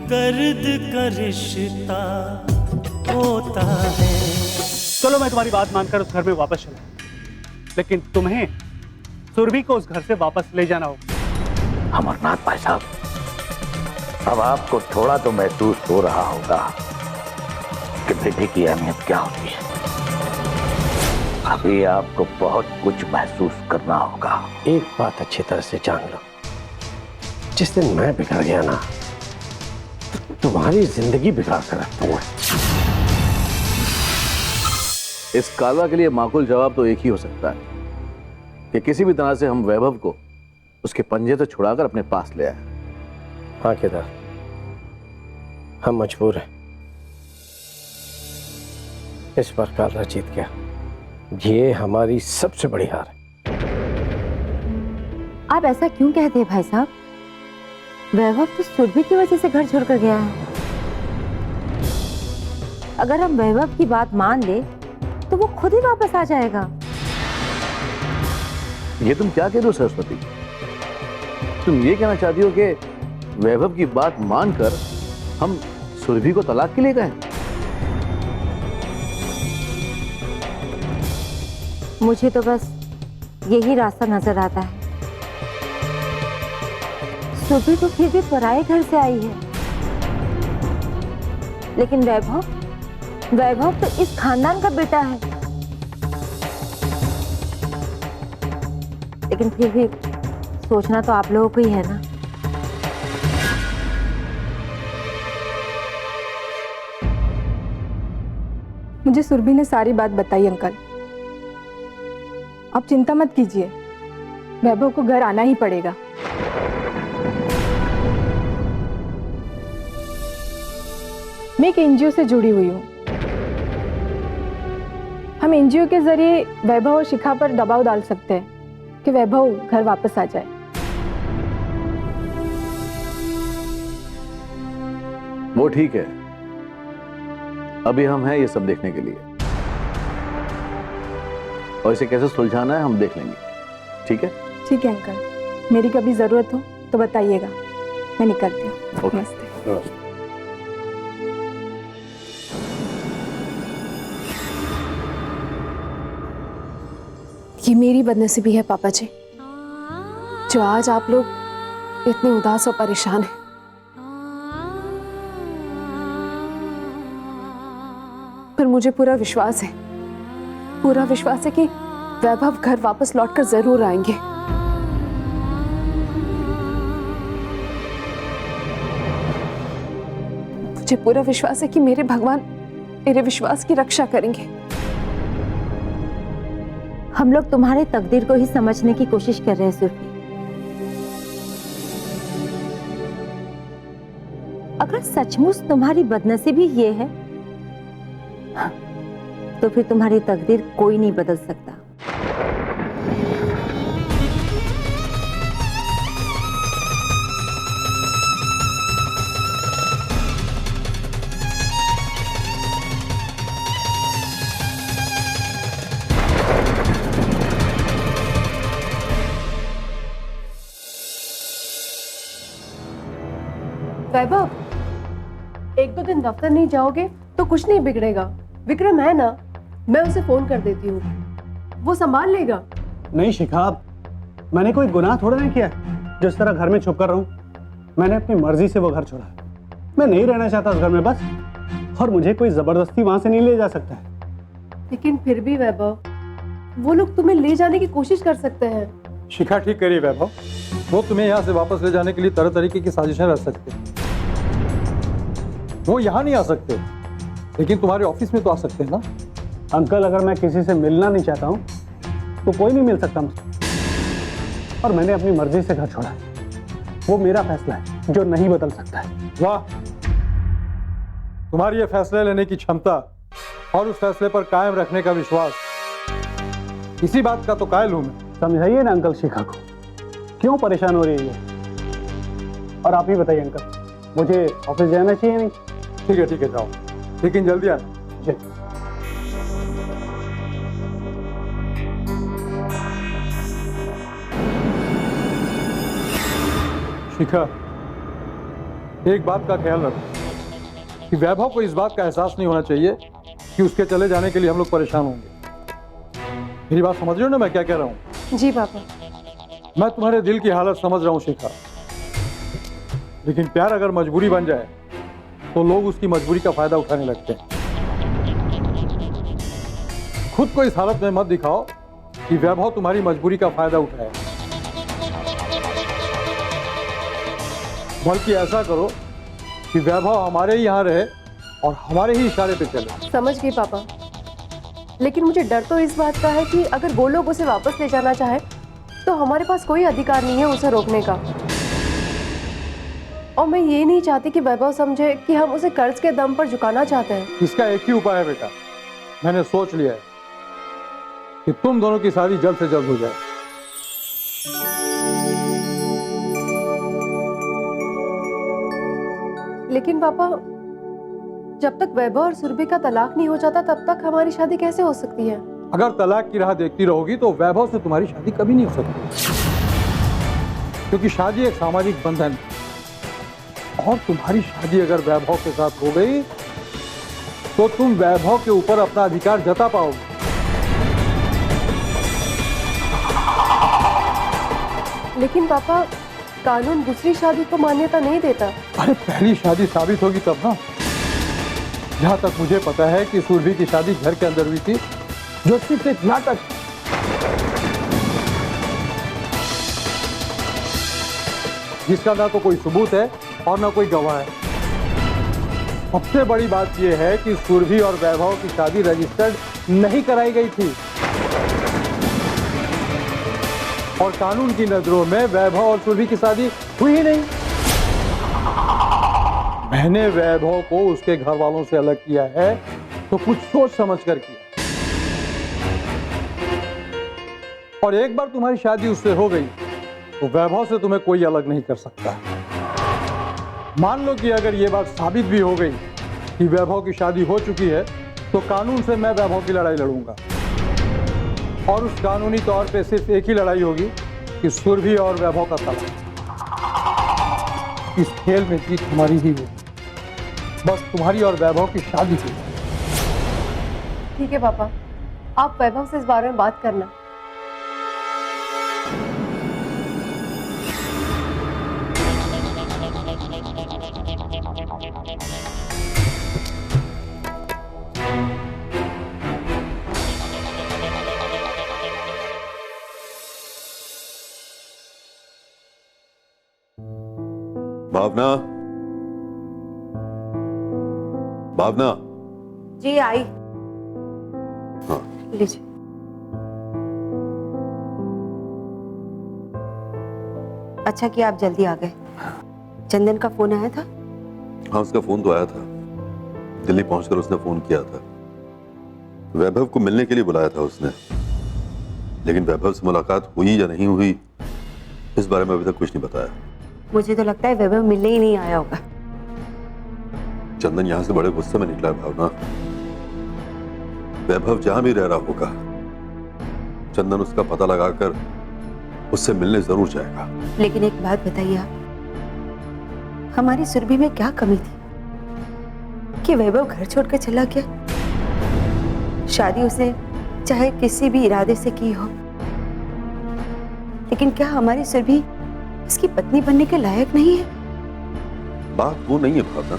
दर्द का रिश्ता होता है। चलो मैं तुम्हारी बात मानकर उस घर में वापस चला, लेकिन तुम्हें सुरभि को उस घर से वापस ले जाना होगा। अमरनाथ भाई साहब, अब आपको थोड़ा तो महसूस हो रहा होगा कि बेटे की अहमियत क्या होती है। अभी आपको बहुत कुछ महसूस करना होगा। एक बात अच्छी तरह से जान लो, जिस दिन मैं बिगड़ गया ना, तो तुम्हारी जिंदगी बिगाड़ कर रख दूंगा। इस कालवा के लिए माकूल जवाब तो एक ही हो सकता है कि किसी भी तरह से हम वैभव को उसके पंजे से छुड़ाकर अपने पास ले आए। हाँ केदार, हम मजबूर हैं। इस बार कालरा जीत गया, ये हमारी सबसे बड़ी हार है। आप ऐसा क्यों कहते हैं भाई साहब? वैभव तो सुरभि की वजह से घर छोड़कर गया है। अगर हम वैभव की बात मान ले तो वो खुद ही वापस आ जाएगा। ये तुम क्या कह रहे हो सरस्वती? तुम ये कहना चाहती हो कि वैभव की बात मानकर हम सुरभि को तलाक के लिए गए? मुझे तो बस यही रास्ता नजर आता है। सुरभि तो फिर भी पराए घर से आई है, लेकिन वैभव तो इस खानदान का बेटा है। लेकिन फिर भी सोचना तो आप लोगों को ही है ना। मुझे सुरभि ने सारी बात बताई अंकल। आप चिंता मत कीजिए, वैभव को घर आना ही पड़ेगा। मैं एक एनजीओ से जुड़ी हुई हूँ। हम एनजीओ के जरिए वैभव और शिखा पर दबाव डाल सकते हैं कि वैभव घर वापस आ जाए। वो ठीक है, अभी हम हैं ये सब देखने के लिए, और इसे कैसे सुलझाना है हम देख लेंगे। ठीक है? ठीक है अंकल, मेरी कभी जरूरत हो तो बताइएगा। मैं निकलती हूँ। नमस्ते। ये मेरी बदनसीबी है पापा जी, जो आज आप लोग इतने उदास और परेशान हैं। पर मुझे पूरा विश्वास है कि वैभव घर वापस लौटकर जरूर आएंगे। मुझे पूरा विश्वास है कि मेरे भगवान मेरे विश्वास की रक्षा करेंगे। हम लोग तुम्हारे तकदीर को ही समझने की कोशिश कर रहे हैं सुरभि। अगर सचमुच तुम्हारी बदनसीबी ये है, तो फिर तुम्हारी तकदीर कोई नहीं बदल सकता। वैभव, एक दो दिन दफ्तर नहीं जाओगे तो कुछ नहीं बिगड़ेगा। विक्रम है ना, मैं उसे फोन कर देती हूँ, वो संभाल लेगा। नहीं शिखा, मैंने कोई गुनाह थोड़ा नहीं किया जिस तरह घर में छुप कर रहूं। मैंने अपनी मर्जी से वो घर छोड़ा। मैं नहीं रहना चाहता उस घर में बस, और मुझे कोई जबरदस्ती वहां से नहीं ले जा सकता है। लेकिन फिर भी वैभव, वो लोग तुम्हें ले जाने की कोशिश कर सकते हैं। शिखा ठीक करिए वैभव, वो तुम्हें यहाँ से वापस ले जाने के लिए तरह तरीके की साजिशें रच सकते हैं। वो यहाँ नहीं आ सकते, लेकिन तुम्हारे ऑफिस में तो आ सकते हैं ना। अंकल, अगर मैं किसी से मिलना नहीं चाहता हूँ तो कोई नहीं मिल सकता मुझसे, और मैंने अपनी मर्जी से घर छोड़ा। वो मेरा फैसला है जो नहीं बदल सकता है। वाह, तुम्हारी ये फैसले लेने की क्षमता और उस फैसले पर कायम रखने का विश्वास, इसी बात का तो कायल हूं मैं। समझाइए ना अंकल शिखा को, क्यों परेशान हो रही है। और आप ही बताइए अंकल, मुझे ऑफिस जाना चाहिए नहीं? ठीक है जाओ, लेकिन जल्दी आना। जी। शिखा, एक बात का ख्याल रखो कि वैभव को इस बात का एहसास नहीं होना चाहिए कि उसके चले जाने के लिए हम लोग परेशान होंगे। मेरी बात समझ रहे हो ना मैं क्या कह रहा हूँ? जी पापा। मैं तुम्हारे दिल की हालत समझ रहा हूँ शिखा, लेकिन प्यार अगर मजबूरी बन जाए तो लोग उसकी मजबूरी का फायदा उठाने लगते हैं। खुद को इस हालत में मत दिखाओ कि वैभव तुम्हारी मजबूरी का फायदा उठाए, बल्कि ऐसा करो कि वैभव हमारे ही यहाँ रहे और हमारे ही इशारे पे चले। समझ गई पापा, लेकिन मुझे डर तो इस बात का है कि अगर वो लोग उसे वापस ले जाना चाहे तो हमारे पास कोई अधिकार नहीं है उसे रोकने का। और मैं ये नहीं चाहती कि वैभव समझे कि हम उसे कर्ज के दम पर झुकाना चाहते हैं। इसका एक ही उपाय है बेटा, मैंने सोच लिया है कि तुम दोनों की शादी जल्द से जल्द हो जाए। लेकिन पापा, जब तक वैभव और सुरभि का तलाक नहीं हो जाता तब तक हमारी शादी कैसे हो सकती है? अगर तलाक की राह देखती रहोगी तो वैभव से तुम्हारी शादी कभी नहीं हो सकती, क्योंकि शादी एक सामाजिक बंधन है और तुम्हारी शादी अगर वैभव के साथ हो गई तो तुम वैभव के ऊपर अपना अधिकार जता पाओगे। लेकिन पापा, कानून दूसरी शादी को मान्यता नहीं देता। अरे पहली शादी साबित होगी तब ना। जहां तक मुझे पता है कि सुरभि की शादी घर के अंदर हुई थी, जो सिर्फ एक नाटक, जिसका ना तो कोई सबूत है और ना कोई गवाह है। सबसे बड़ी बात यह है कि सुरभि और वैभव की शादी रजिस्टर्ड नहीं कराई गई थी और कानून की नजरों में वैभव और सुरभि की शादी हुई ही नहीं। मैंने वैभव को उसके घर वालों से अलग किया है तो कुछ सोच समझ कर किया, और एक बार तुम्हारी शादी उससे हो गई तो वैभव से तुम्हें कोई अलग नहीं कर सकता। मान लो कि अगर ये बात साबित भी हो गई कि वैभव की शादी हो चुकी है तो कानून से मैं वैभव की लड़ाई लड़ूंगा, और उस कानूनी तौर पे सिर्फ एक ही लड़ाई होगी कि सुरभि और वैभव का तलाक। इस खेल में जीत हमारी ही होगी, बस तुम्हारी और वैभव की शादी की। ठीक है पापा, आप वैभव से इस बारे में बात करना। भावना, भावना। जी आई। हाँ लीजिए। अच्छा कि आप जल्दी आ गए। चंदन का फोन आया था? हाँ, उसका फोन तो आया था। दिल्ली पहुंचकर उसने फोन किया था। वैभव को मिलने के लिए बुलाया था उसने, लेकिन वैभव से मुलाकात हुई या नहीं हुई इस बारे में अभी तक कुछ नहीं बताया। मुझे तो लगता है वैभव मिलने ही नहीं आया होगा। चंदन यहां से बड़े गुस्से में निकला है भावना। वैभव जहां भी रह रहा होगा, चंदन उसका पता लगाकर उससे मिलने जरूर जाएगा। लेकिन एक बात बताइए आप, हमारी सुरभि में क्या कमी थी कि वैभव घर छोड़कर चला गया? शादी उसने चाहे किसी भी इरादे से की हो, लेकिन क्या हमारी सुरभि इसकी पत्नी बनने के लायक नहीं है? बात वो नहीं है भावना।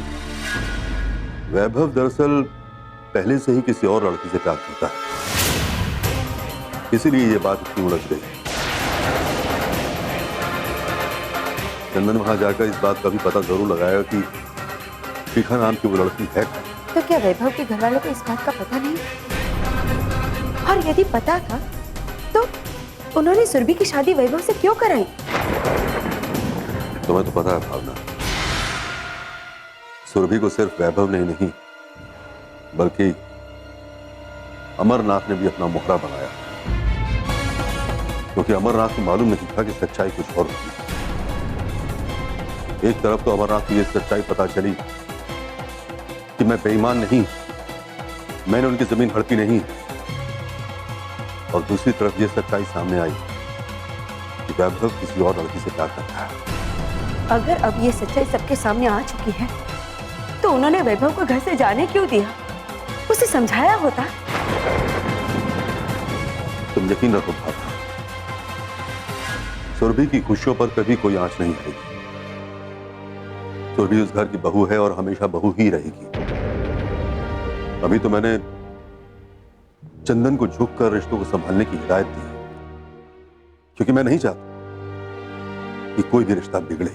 वैभव दरअसल पहले से ही किसी और लड़की से प्यार करता है, इसीलिए ये बात इतनी उलझ गई। चंदन वहां जाकर इस बात का भी पता जरूर लगाया कि शिखा नाम की वो लड़की है। तो क्या वैभव के घर वालों को इस बात का पता नहीं? और यदि पता था तो उन्होंने सुरभि की शादी वैभव से क्यों कराई? तुम्हें तो पता है भावना, सुरभि को सिर्फ वैभव ने ही नहीं बल्कि अमरनाथ ने भी अपना मोहरा बनाया, क्योंकि अमरनाथ को मालूम नहीं था कि सच्चाई कुछ और होती। एक तरफ तो अमरनाथ को यह सच्चाई पता चली कि मैं बेईमान नहीं, मैंने उनकी जमीन हड़पी नहीं, और दूसरी तरफ यह सच्चाई सामने आई कि वैभव किसी और लड़की से प्यार करता है। अगर अब ये सच्चाई सबके सामने आ चुकी है तो उन्होंने वैभव को घर से जाने क्यों दिया? उसे समझाया होता। तुम यकीन रखो भाभी, सुरभि की खुशियों पर कभी कोई आंच नहीं आएगी। सुरभि उस घर की बहू है और हमेशा बहू ही रहेगी। अभी तो मैंने चंदन को झुककर रिश्तों को संभालने की हिदायत दी, क्योंकि मैं नहीं चाहता कि कोई भी रिश्ता बिगड़े।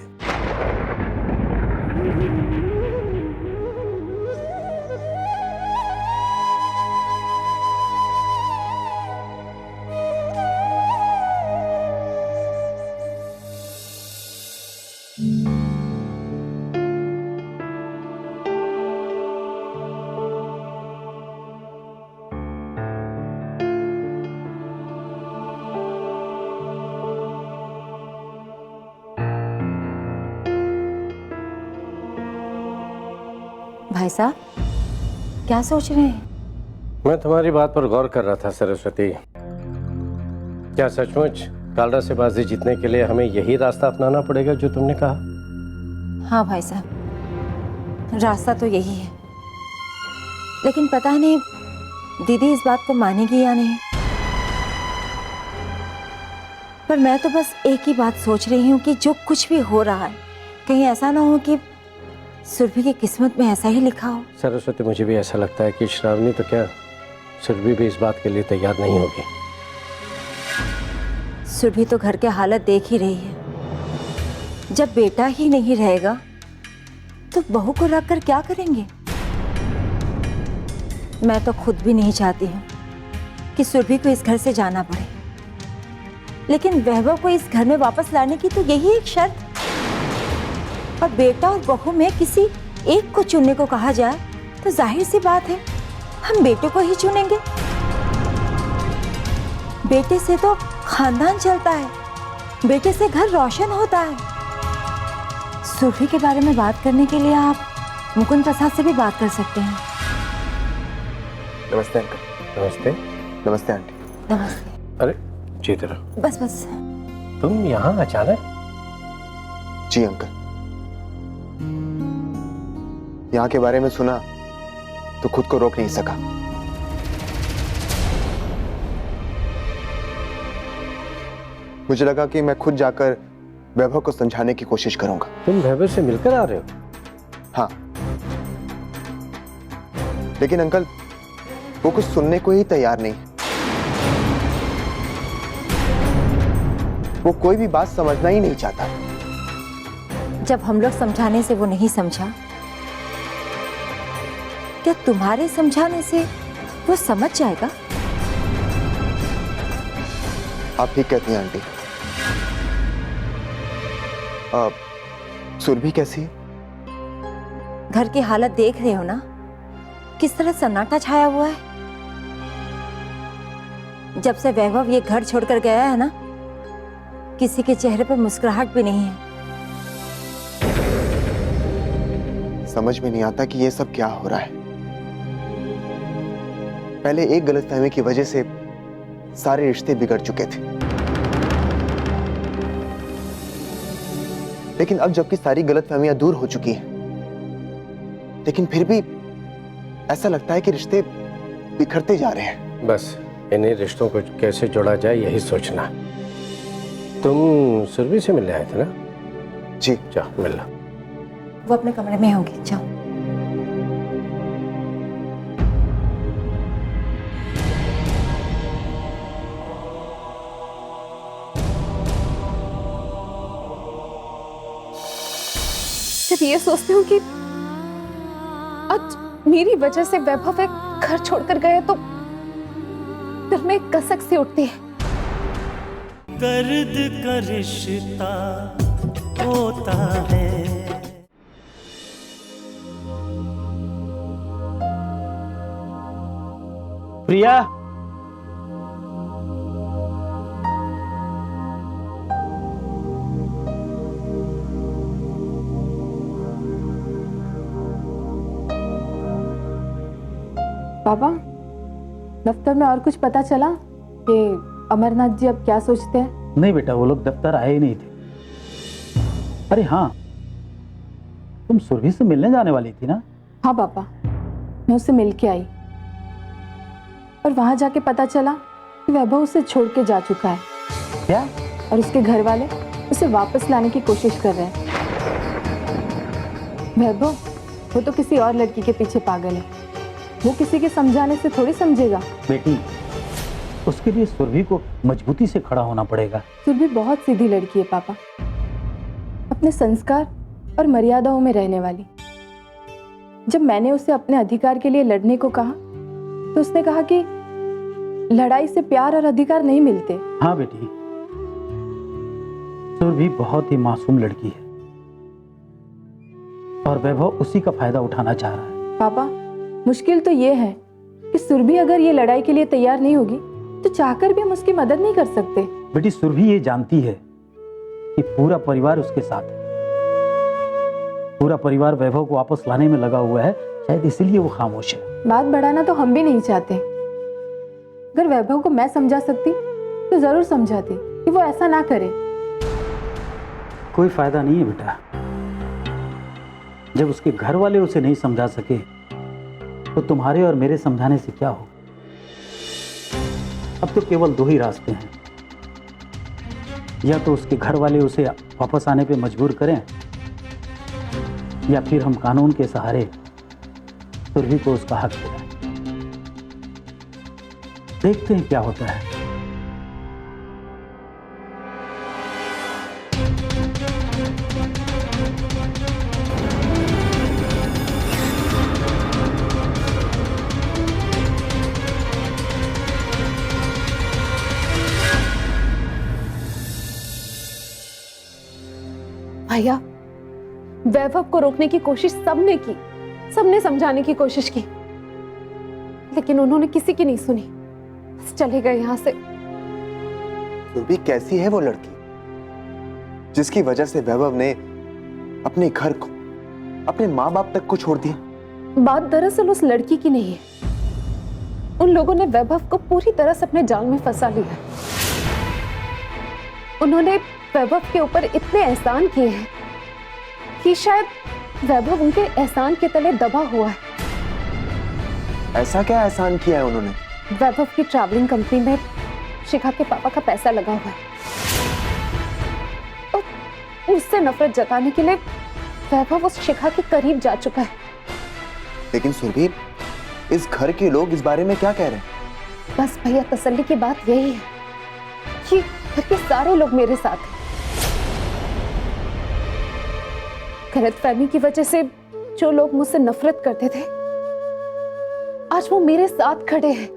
भाई साहब, क्या सोच रहे हैं? मैं तुम्हारी बात पर गौर कर रहा था सरस्वती। क्या सचमुच कालरा से बाजी जीतने के लिए हमें यही रास्ता अपनाना पड़ेगा जो तुमने कहा? हाँ भाई साहब, रास्ता तो यही है, लेकिन पता नहीं दीदी इस बात को मानेगी या नहीं। पर मैं तो बस एक ही बात सोच रही हूँ कि जो कुछ भी हो रहा है, कहीं ऐसा ना हो कि सुरभि की किस्मत में ऐसा ही लिखा हो। सरस्वती, मुझे भी ऐसा लगता है कि श्रावणी तो क्या, सुरभि भी इस बात के लिए तैयार नहीं होगी। सुरभि तो घर के हालत देख ही रही है। जब बेटा ही नहीं रहेगा तो बहू को रखकर क्या करेंगे? मैं तो खुद भी नहीं चाहती हूँ कि सुरभि को इस घर से जाना पड़े, लेकिन वैभव को इस घर में वापस लाने की तो यही एक शर्त। और बेटा और बहू में किसी एक को चुनने को कहा जाए तो जाहिर सी बात है हम बेटे को ही चुनेंगे। बेटे से तो खानदान चलता है, बेटे से घर रोशन होता है। सुरभि के बारे में बात करने के लिए आप मुकुंद प्रसाद से भी बात कर सकते हैं। नमस्ते अंकल। नमस्ते। नमस्ते आंटी। नमस्ते। अरे जीत रहो। बस बस, तुम यहाँ अचानक? जी अंकल, यहाँ के बारे में सुना तो खुद को रोक नहीं सका। मुझे लगा कि मैं खुद जाकर वैभव को समझाने की कोशिश करूंगा। तुम वैभव से मिलकर आ रहे हो? हाँ, लेकिन अंकल वो कुछ सुनने को ही तैयार नहीं। वो कोई भी बात समझना ही नहीं चाहता। जब हम लोग समझाने से वो नहीं समझा, क्या तुम्हारे समझाने से वो समझ जाएगा? आप ठीक कहती हैं आंटी। सुरभि कैसी है? घर की हालत देख रहे हो ना, किस तरह सन्नाटा छाया हुआ है। जब से वैभव ये घर छोड़कर गया है ना, किसी के चेहरे पर मुस्कुराहट भी नहीं है। समझ में नहीं आता कि ये सब क्या हो रहा है। पहले एक गलतफहमी की वजह से सारे रिश्ते बिगड़ चुके थे, लेकिन अब जबकि सारी गलतफहमियां दूर हो चुकी हैं, लेकिन फिर भी ऐसा लगता है कि रिश्ते बिखरते जा रहे हैं। बस इन्हीं रिश्तों को कैसे जोड़ा जाए यही सोचना। तुम सुरभि से मिलने आए थे ना? जी। जाओ मिल लो। वो अपने कमरे में होंगी, जाओ। जब ये सोचती हूँ कि आज मेरी वजह से वैभव एक घर छोड़कर गए तो दिल में एक कसक सी उठती है। दर्द का रिश्ता होता है। प्रिया, पापा, दफ्तर में और कुछ पता चला कि अमरनाथ जी अब क्या सोचते हैं? नहीं बेटा, वो लोग दफ्तर आए ही नहीं थे। अरे हाँ, तुम सुरभि से मिलने जाने वाली थी ना? हाँ पापा, मैं उससे मिल के आई और वहां जाके पता चला कि वैभव उसे छोड़ के जा चुका है। क्या? और उसके घर वाले उसे वापस लाने की कोशिश कर रहे हैं। वैभव वो तो किसी और लड़की के पीछे पागल है, वो किसी के समझाने से थोड़ी समझेगा। बेटी, उसके लिए सुरभि को मजबूती से खड़ा होना पड़ेगा। सुरभि बहुत सीधी लड़की है पापा, अपने संस्कार और मर्यादाओं में रहने वाली। जब मैंने उसे अपने अधिकार के लिए लड़ने को कहा तो उसने कहा कि लड़ाई से प्यार और अधिकार नहीं मिलते। हाँ बेटी, सुरभि बहुत ही मासूम लड़की है और वैभव उसी का फायदा उठाना चाह रहा है। पापा, मुश्किल तो ये है कि सुरभि अगर ये लड़ाई के लिए तैयार नहीं होगी तो चाहकर भी हम उसकी मदद नहीं कर सकते। बेटी, सुरभि ये जानती है कि पूरा परिवार उसके साथ है। पूरा परिवार वैभव को वापस लाने में लगा हुआ है, शायद इसीलिए वो खामोश है। बात बढ़ाना तो हम भी नहीं चाहते। अगर वैभव को मैं समझा सकती तो जरूर समझाती कि वो ऐसा ना करे। कोई फायदा नहीं है बेटा, जब उसके घर वाले उसे नहीं समझा सके तो तुम्हारे और मेरे समझाने से क्या हो। अब तो केवल दो ही रास्ते हैं, या तो उसके घर वाले उसे वापस आने पे मजबूर करें या फिर हम कानून के सहारे सुरभि को उसका हक दें। देखते हैं क्या होता है। भैया, वैभव को रोकने की कोशिश सबने की, सबने समझाने की कोशिश की, लेकिन उन्होंने किसी की नहीं सुनी, बस चले गए यहाँ से। सुरभि कैसी है वो लड़की जिसकी वजह से वैभव ने अपने घर को, अपने माँ बाप तक को छोड़ दिया? बात दरअसल उस लड़की की नहीं है, उन लोगों ने वैभव को पूरी तरह से अपने जाल में फंसा लिया। उन्होंने वैभव के ऊपर इतने एहसान किए हैं कि शायद वैभव उनके एहसान के तले दबा हुआ है। ऐसा क्या एहसान किया है उन्होंने? वैभव की ट्रैवलिंग कंपनी में शिखा के पापा का पैसा लगा हुआ है और उससे नफरत जताने के लिए वैभव उस शिखा के करीब जा चुका है। लेकिन सुरभि, इस घर के लोग इस बारे में क्या कह रहे हैं? बस भैया, तसल्ली की बात यही है कि घर के सारे लोग मेरे साथ हैं। गलतफहमी की वजह से जो लोग मुझसे नफरत करते थे आज वो मेरे साथ खड़े हैं।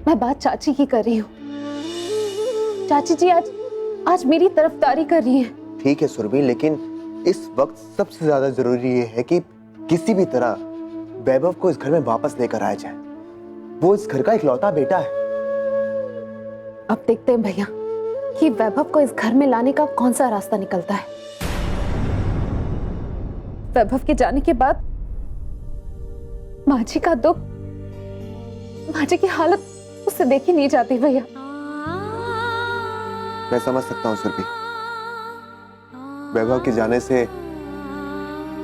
मैं बात चाची की कर रही हूँ। चाची जी आज मेरी तरफदारी कर रही हैं। ठीक है सुरभि, लेकिन इस वक्त सबसे ज्यादा जरूरी ये है कि किसी भी तरह वैभव को इस घर में वापस लेकर आया जाए। वो इस घर का इकलौता बेटा है। अब देखते हैं भैया कि वैभव को इस घर में लाने का कौन सा रास्ता निकलता है। वैभव के जाने के बाद माँ जी का दुख, माँ जी की हालत उससे देखी नहीं जाती भैया। मैं समझ सकता हूँ सुरभि, वैभव के जाने से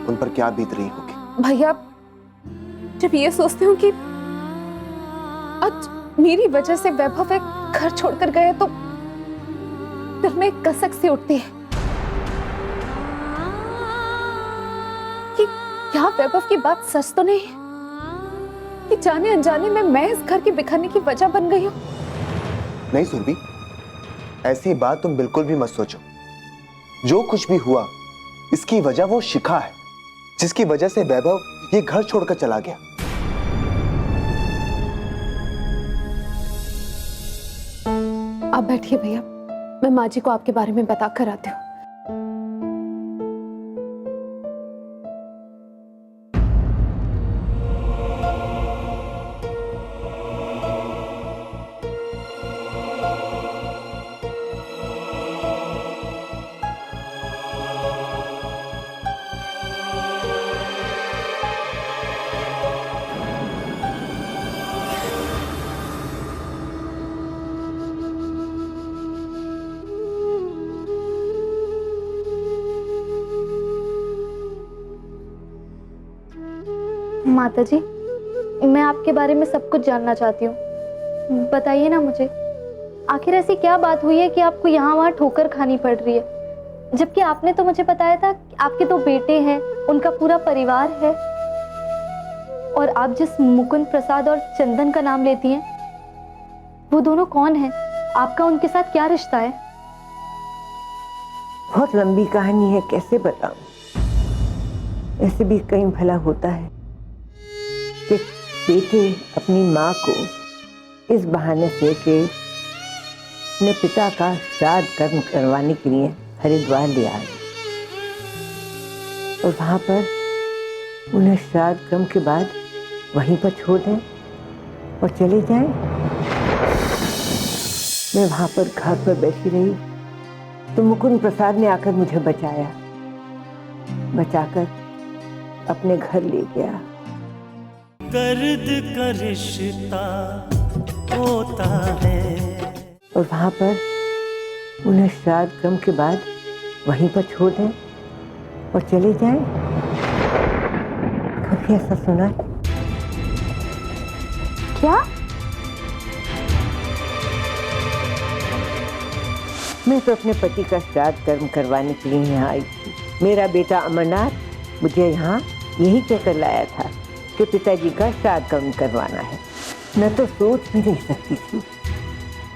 उन पर क्या बीत रही होगी। भैया, जब ये सोचती हूँ कि आज मेरी वजह से वैभव एक घर छोड़कर गए तो दिल में एक कसक सी उठती है कि क्या वैभव की बात सच तो नहीं है कि जाने अनजाने में मैं इस घर के बिखरने की वजह बन गई हूँ। नहीं सुरभि, ऐसी बात तुम बिल्कुल भी मत सोचो। जो कुछ भी हुआ इसकी वजह वो शिखा है, जिसकी वजह से वैभव ये घर छोड़कर चला गया। आप बैठिए भैया, मैं माँ जी को आपके बारे में बता कर आती हूँ। माताजी, मैं आपके बारे में सब कुछ जानना चाहती हूँ। बताइए ना मुझे, आखिर ऐसी क्या बात हुई है कि आपको यहाँ वहाँ ठोकर खानी पड़ रही है, जबकि आपने तो मुझे बताया था कि आपके 2 बेटे हैं, उनका पूरा परिवार है, और आप जिस मुकुंद प्रसाद और चंदन का नाम लेती हैं, वो दोनों कौन हैं? आपका उनके साथ क्या रिश्ता है? बहुत लंबी कहानी है, कैसे बताऊं। ऐसे भी कहीं भला होता है कि बेटे अपनी माँ को इस बहाने से कि अपने पिता का श्राद्ध कर्म करवाने के लिए हरिद्वार ले आए और वहां पर उन्हें श्राद्ध कर्म के बाद वहीं पर छोड़ दें और चले जाएं। मैं वहां पर घाट पर बैठी रही तो मुकुंद प्रसाद ने आकर मुझे बचाया, बचाकर अपने घर ले गया। दर्द का रिश्ता होता है। और वहां पर उन्हें श्राद्ध कर्म के बाद वहीं पर छोड़ दें और चले जाएं। कभी ऐसा सुना है? क्या? मैं तो अपने पति का श्राद्ध कर्म करवाने के लिए यहाँ आई थी। मेरा बेटा अमरनाथ मुझे यहाँ यही कहकर लाया था कि पिताजी का श्राद्ध कर्म करवाना है। मैं तो सोच भी नहीं सकती थी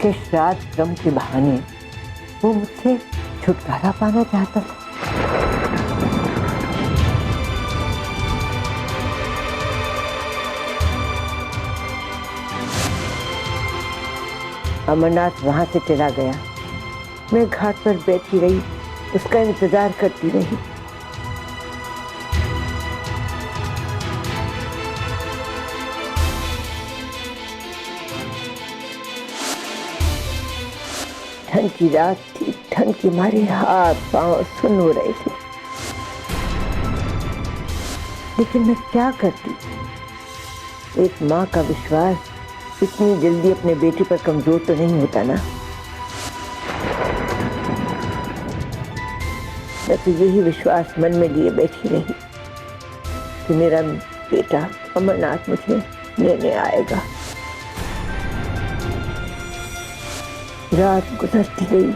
कि श्राद्ध कर्म के बहाने वो मुझसे छुटकारा पाना चाहता था। अमरनाथ वहां से चला गया। मैं घाट पर बैठी रही, उसका इंतजार करती रही। ठंड की रात थी, ठंड के मारे हाथ पांव सुन्न हो रहे थे, लेकिन मैं क्या करती। एक माँ का विश्वास इतनी जल्दी अपने बेटे पर कमजोर तो नहीं होता ना। मैं तो यही विश्वास मन में लिए बैठी रही कि मेरा बेटा अमरनाथ मुझे लेने आएगा। रात गुजरती गई,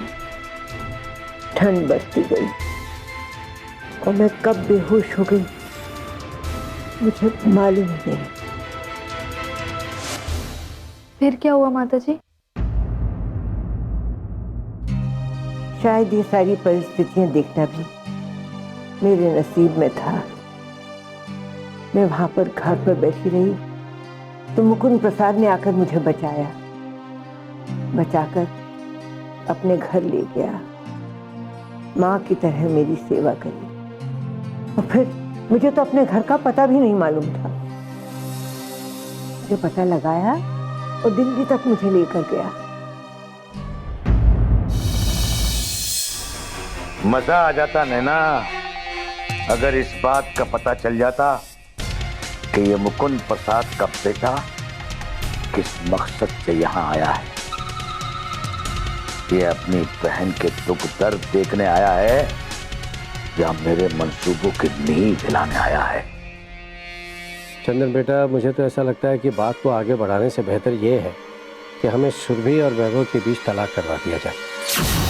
ठंड बढ़ती गई और मैं कब बेहोश हो गई मुझे मालूम ही नहीं। फिर क्या हुआ माताजी? शायद ये सारी परिस्थितियां देखना भी मेरे नसीब में था। मैं वहां पर घाट पर बैठी रही तो मुकुंद प्रसाद ने आकर मुझे बचाया, बचाकर अपने घर ले गया। माँ की तरह मेरी सेवा करी और फिर मुझे तो अपने घर का पता भी नहीं मालूम था। मुझे पता लगाया और दिल्ली तक मुझे लेकर गया। मजा आ जाता नैना अगर इस बात का पता चल जाता कि ये मुकुंद प्रसाद का बेटा किस मकसद से यहाँ आया है। ये अपनी बहन के दुख दर्द देखने आया है या मेरे मंसूबों की नींव हिलाने आया है। चंदन बेटा, मुझे तो ऐसा लगता है कि बात को आगे बढ़ाने से बेहतर ये है कि हमें सुरभि और वैभव के बीच तलाक करवा दिया जाए।